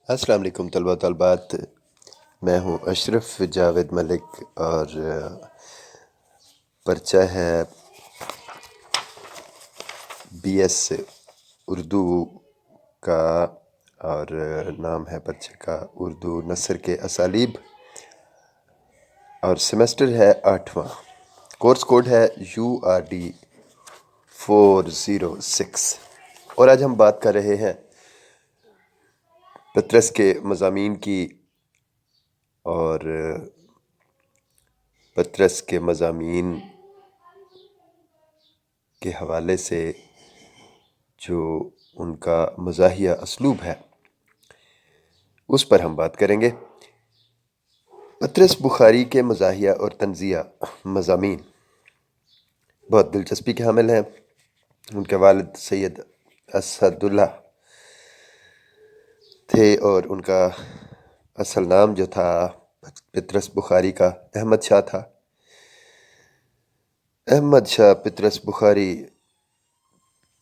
السلام علیکم طلبہ طالبات، میں ہوں اشرف جاوید ملک اور پرچہ ہے بی ایس اردو کا، اور نام ہے پرچے کا اردو نثر کے اسالیب، اور سیمسٹر ہے 8واں۔ کورس کوڈ ہے URD 406، اور آج ہم بات کر رہے ہیں پطرس کے مضامین کی، اور پطرس کے مضامین کے حوالے سے جو ان کا مزاحیہ اسلوب ہے اس پر ہم بات کریں گے۔ پطرس بخاری کے مزاحیہ اور طنزیہ مضامین بہت دلچسپی کے حامل ہیں۔ ان کے والد سید اسد اللہ تھے، اور ان کا اصل نام جو تھا پطرس بخاری کا احمد شاہ تھا۔ احمد شاہ پطرس بخاری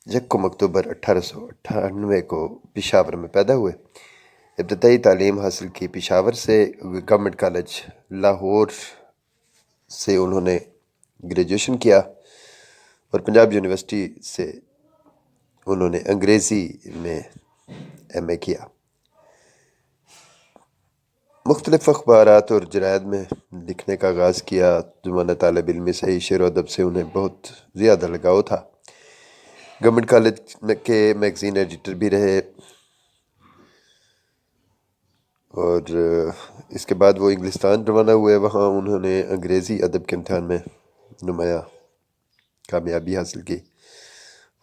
1 اکتوبر 1898 کو پشاور میں پیدا ہوئے۔ ابتدائی تعلیم حاصل کی پشاور سے، گورنمنٹ کالج لاہور سے انہوں نے گریجویشن کیا، اور پنجاب یونیورسٹی سے انہوں نے انگریزی میں MA کیا۔ مختلف اخبارات اور جرائد میں لکھنے کا آغاز کیا۔ زمانہ طالب علمی سے ہی شعر و ادب سے انہیں بہت زیادہ لگاؤ تھا۔ گورنمنٹ کالج کے میگزین ایڈیٹر بھی رہے، اور اس کے بعد وہ انگلستان روانہ ہوئے۔ وہاں انہوں نے انگریزی ادب کے امتحان میں نمایاں کامیابی حاصل کی۔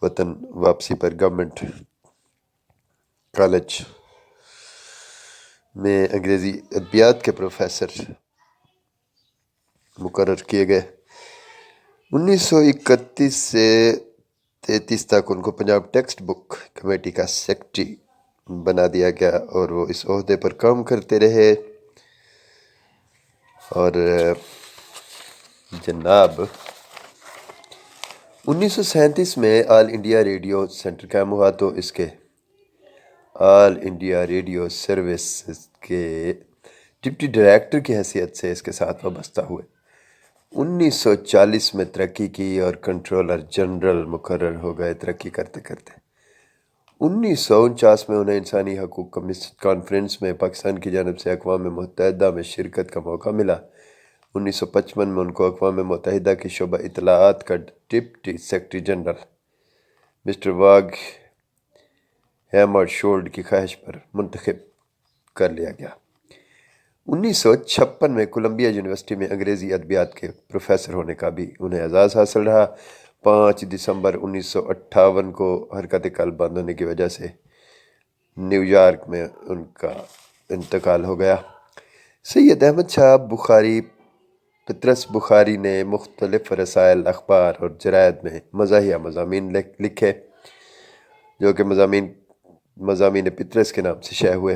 وطن واپسی پر گورنمنٹ کالج میں انگریزی ادبیات کے پروفیسر مقرر کیے گئے۔ 1931 سے 33 تک ان کو پنجاب ٹیکسٹ بک کمیٹی کا سیکرٹری بنا دیا گیا، اور وہ اس عہدے پر کام کرتے رہے۔ اور جناب 1937 میں آل انڈیا ریڈیو سینٹر قائم ہوا، تو اس کے آل انڈیا ریڈیو سروسز کے ڈپٹی ڈائریکٹر کی حیثیت سے اس کے ساتھ وابستہ ہوئے۔ 1940 میں ترقی کی اور کنٹرولر جنرل مقرر ہو گئے ترقی کرتے کرتے۔ 1949 میں انہیں انسانی حقوق کانفرنس میں پاکستان کی جانب سے اقوام متحدہ میں شرکت کا موقع ملا۔ 1955 میں ان کو اقوام متحدہ کے شعبہ اطلاعات کا ڈپٹی سیکرٹری جنرل مسٹر واگ ہیمر شولڈ کی خواہش پر منتخب کر لیا گیا۔ 1956 میں کولمبیا یونیورسٹی میں انگریزی ادبیات کے پروفیسر ہونے کا بھی انہیں اعزاز حاصل رہا۔ 5 دسمبر 1958 کو حرکت قلب بند ہونے کی وجہ سے نیو یارک میں ان کا انتقال ہو گیا۔ سید احمد شاہ بخاری پطرس بخاری نے مختلف رسائل، اخبار اور جرائد میں مزاحیہ مضامین لکھے، جو کہ مضامین پطرس کے نام سے شائع ہوئے۔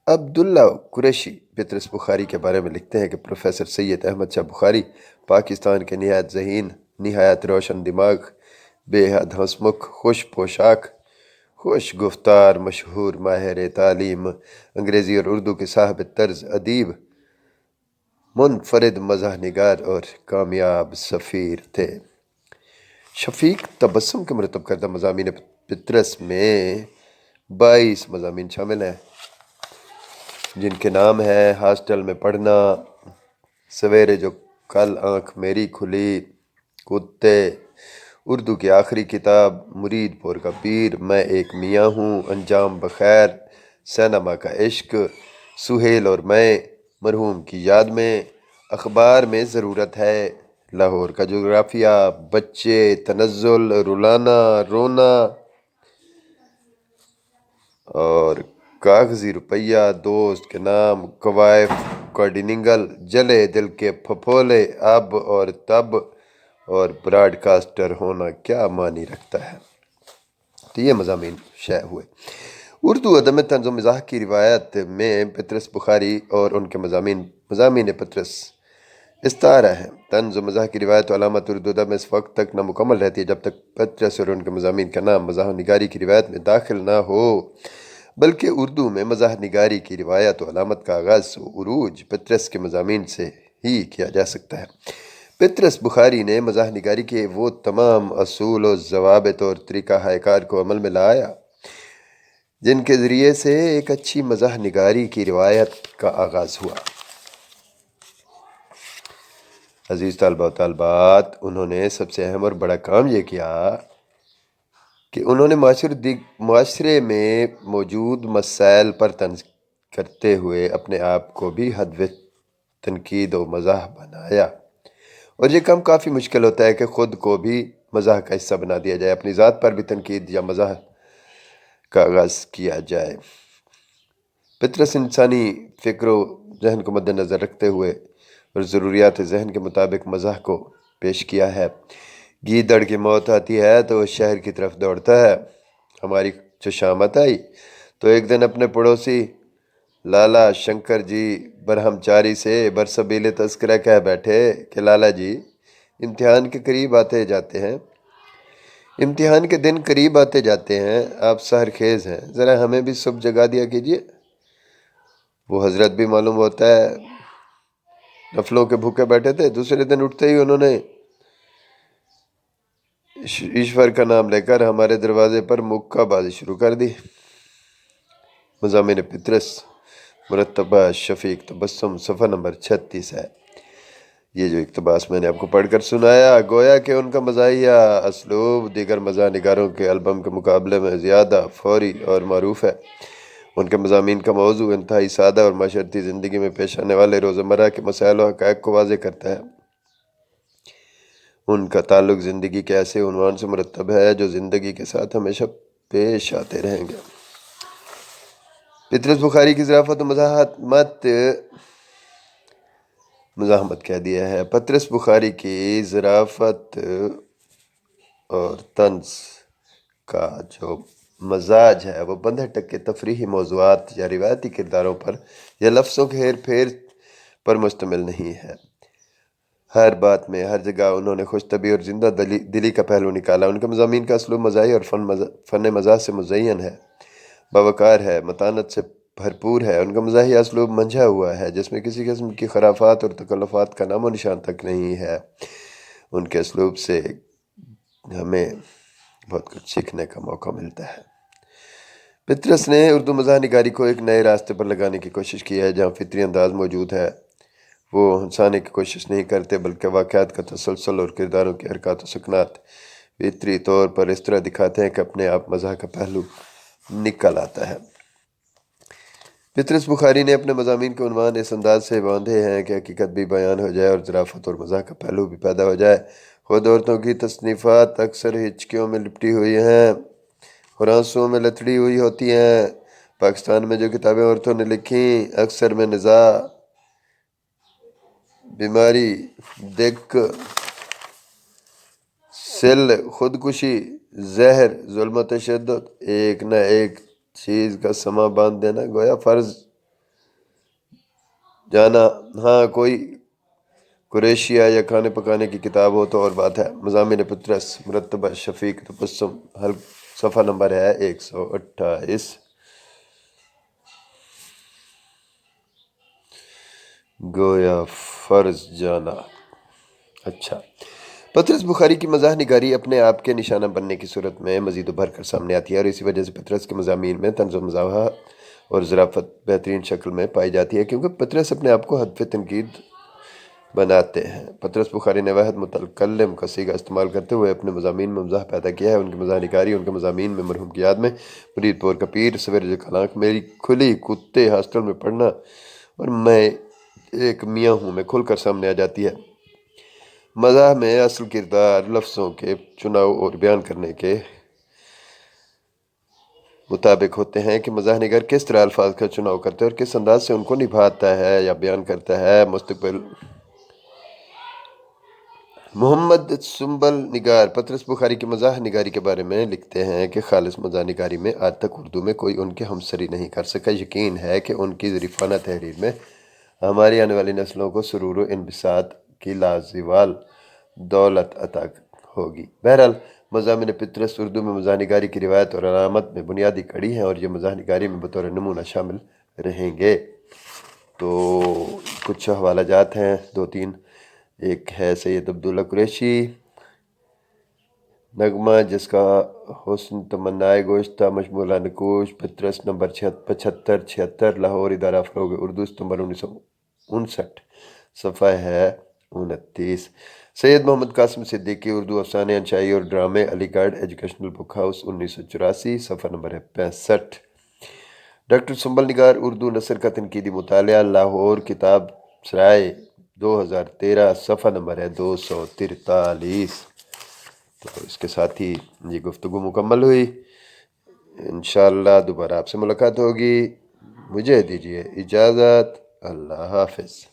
عبداللہ قریشی پطرس بخاری کے بارے میں لکھتے ہیں کہ پروفیسر سید احمد شاہ بخاری پاکستان کے نہایت ذہین، نہایت روشن دماغ، بے حد ہنسمکھ، خوش پوشاک، خوش گفتار، مشہور ماہر تعلیم، انگریزی اور اردو کے صاحب طرز ادیب، منفرد مزاح نگار اور کامیاب سفیر تھے۔ شفیق تبسم کے مرتب کردہ مضامین پطرس میں 22 مضامین شامل ہیں، جن کے نام ہیں: ہاسٹل میں پڑھنا، سویرے جو کل آنکھ میری کھلی، کتے، اردو کی آخری کتاب، مرید پور کا پیر، میں ایک میاں ہوں، انجام بخیر، سینما کا عشق، سہیل اور میں، مرحوم کی یاد میں، اخبار میں ضرورت ہے، لاہور کا جغرافیہ، بچے، تنزل، رلانا، رونا، اور کاغذی روپیہ، دوست کے نام، کوائف، کارڈینگل، جلے دل کے پھپھولے، اب اور تب، اور براڈ کاسٹر ہونا کیا معنی رکھتا ہے۔ تو یہ مضامین شائع ہوئے۔ اردو ادب میں طنز و مزاح کی روایت میں پطرس بخاری اور ان کے مضامین پطرس استعارہ ہیں۔ طنز و مزاح کی روایت و علامت اردو ادب میں اس وقت تک نامکمل رہتی ہے جب تک پطرس اور ان کے مضامین کا نام مزاح و نگاری کی روایت میں داخل نہ ہو۔ بلکہ اردو میں مزاح نگاری کی روایت و علامت کا آغاز و عروج پطرس کے مضامین سے ہی کیا جا سکتا ہے۔ پطرس بخاری نے مزاح نگاری کے وہ تمام اصول و ضوابط اور طریقہ کار کو عمل میں لایا جن کے ذریعے سے ایک اچھی مزاح نگاری کی روایت کا آغاز ہوا۔ عزیز طالبہ و طالبات، انہوں نے سب سے اہم اور بڑا کام یہ کیا کہ انہوں نے معاشرے میں موجود مسائل پر طنز کرتے ہوئے اپنے آپ کو بھی ہدف تنقید و مزاح بنایا، اور یہ کام کافی مشکل ہوتا ہے کہ خود کو بھی مزاح کا حصہ بنا دیا جائے، اپنی ذات پر بھی تنقید یا مزاح کا آغاز کیا جائے۔ پطرس انسانی فکر و ذہن کو مد نظر رکھتے ہوئے اور ضروریات ذہن کے مطابق مزاح کو پیش کیا ہے۔ گیدڑ کی موت آتی ہے تو وہ شہر کی طرف دوڑتا ہے۔ ہماری چشامت آئی تو ایک دن اپنے پڑوسی لالا شنکر جی برہمچاری سے برسبیل تذکرہ کہہ بیٹھے کہ لالا جی، امتحان کے قریب آتے جاتے ہیں، امتحان کے دن قریب آتے جاتے ہیں، آپ سحر خیز ہیں، ذرا ہمیں بھی صبح جگا دیا کیجیے۔ وہ حضرت بھی معلوم ہوتا ہے نفلوں کے بھوکے بیٹھے تھے، دوسرے دن اٹھتے ہی انہوں نے ایشور کا نام لے کر ہمارے دروازے پر مکہ بازی شروع کر دی۔ مضامین پطرس مرتبہ شفیق تبسم صفحہ نمبر 36 ہے۔ یہ جو اقتباس میں نے آپ کو پڑھ کر سنایا، گویا کہ ان کا مزاحیہ اسلوب دیگر مزاح نگاروں کے البم کے مقابلے میں زیادہ فوری اور معروف ہے۔ ان کے مضامین کا موضوع انتہائی سادہ اور معاشرتی زندگی میں پیش آنے والے روزمرہ کے مسائل و حقائق کو واضح کرتا ہے۔ ان کا تعلق زندگی کے ایسے عنوان سے مرتب ہے جو زندگی کے ساتھ ہمیشہ پیش آتے رہیں گے۔ پطرس بخاری کی ظرافت و مزاحمت کہہ دیا ہے۔ پطرس بخاری کی ظرافت اور طنز کا جو مزاج ہے وہ بندہ ٹک کے تفریحی موضوعات یا روایتی کرداروں پر یا لفظوں کے ہیر پھیر پر مشتمل نہیں ہے۔ ہر بات میں ہر جگہ انہوں نے خوش طبعی اور زندہ دلی کا پہلو نکالا۔ ان کے مضامین کا اسلوب مزاحی اور فن مزاح سے مزین ہے، باوقار ہے، متانت سے بھرپور ہے۔ ان کا مزاحیہ اسلوب منجھا ہوا ہے جس میں کسی قسم کی خرافات اور تکلفات کا نام و نشان تک نہیں ہے۔ ان کے اسلوب سے ہمیں بہت کچھ سیکھنے کا موقع ملتا ہے۔ پطرس نے اردو مزاح نگاری کو ایک نئے راستے پر لگانے کی کوشش کی ہے۔ جہاں فطری انداز موجود ہے، وہ ہنسانے کی کوشش نہیں کرتے بلکہ واقعات کا تسلسل اور کرداروں کی حرکات و سکنات فطری طور پر اس طرح دکھاتے ہیں کہ اپنے آپ مزاح کا پہلو نکل آتا ہے۔ پطرس بخاری نے اپنے مضامین کے عنوان اس انداز سے باندھے ہیں کہ حقیقت بھی بیان ہو جائے اور ظرافت اور مزاح کا پہلو بھی پیدا ہو جائے۔ خود عورتوں کی تصنیفات اکثر ہچکیوں میں لپٹی ہوئی ہیں اور آنسوؤں میں لتڑی ہوئی ہوتی ہیں۔ پاکستان میں جو کتابیں عورتوں نے لکھیں، اکثر میں نزاع، بیماری، دق، سل، خودکشی، زہر، ظلم و تشدد، ایک نہ ایک چیز کا سما باندھ دینا گویا فرض جانا۔ ہاں کوئی قریشیہ یا کھانے پکانے کی کتاب ہو تو اور بات ہے۔ مضامین پطرس مرتبہ شفیق تبسم صفحہ نمبر ہے 128۔ گویا فرض جانا۔ اچھا، پطرس بخاری کی مزاح نگاری اپنے آپ کے نشانہ بننے کی صورت میں مزید ابھر کر سامنے آتی ہے، اور اسی وجہ سے پطرس کے مضامین میں طنز و مزاح اور ظرافت بہترین شکل میں پائی جاتی ہے، کیونکہ پطرس اپنے آپ کو ہدف تنقید بناتے ہیں۔ پطرس بخاری نے واحد متکلم کا صیغہ استعمال کرتے ہوئے اپنے مضامین میں مزاح پیدا کیا ہے۔ ان کی مزاح نگاری ان کے مضامین میں مرحوم کی یاد میں مرید پور کا پیر، سویرے کلانک، میری کھلی کتے ہاسٹل میں پڑھنا اور میں ایک میاں ہوں میں کھل کر سامنے آ جاتی ہے۔ مزاح میں اصل کردار لفظوں کے چناؤ اور بیان کرنے کے مطابق ہوتے ہیں کہ مزاح نگار کس طرح الفاظ کا چناؤ کرتا ہے اور کس انداز سے ان کو نبھاتا ہے یا بیان کرتا ہے۔ مستقبل محمد سنبل نگار پطرس بخاری کی مزاح نگاری کے بارے میں لکھتے ہیں کہ خالص مزاح نگاری میں آج تک اردو میں کوئی ان کے ہمسری نہیں کر سکا۔ یقین ہے کہ ان کی ظریفانہ تحریر میں ہماری آنے والی نسلوں کو سرور و انبساط کی لازوال دولت عطا ہوگی۔ بہرحال مضامین پطرس اردو میں مزاح نگاری کی روایت اور علامت میں بنیادی کڑی ہیں اور یہ مزاح نگاری میں بطور نمونہ شامل رہیں گے۔ تو کچھ حوالہ جات ہیں 2-3۔ ایک ہے سید عبداللہ قریشی، نغمہ جس کا حسن تمنائے گوشتہ مشمولہ نقوش، پطرس نمبر 75-76، لاہور، ادارہ فروغ اردو، ستمبر 1959، صفحہ ہے 29۔ سید محمد قاسم صدیقی، اردو افسانے، انشائی اور ڈرامے، علی گڑھ، ایجوکیشنل بک ہاؤس، 1984، صفحہ نمبر ہے 65۔ ڈاکٹر سنبل نگار، اردو نثر کا تنقیدی مطالعہ، لاہور، کتاب سرائے، 2013، صفحہ نمبر ہے 243۔ تو اس کے ساتھ ہی یہ گفتگو مکمل ہوئی۔ انشاءاللہ دوبارہ آپ سے ملاقات ہوگی۔ مجھے دیجیے اجازت۔ اللہ حافظ۔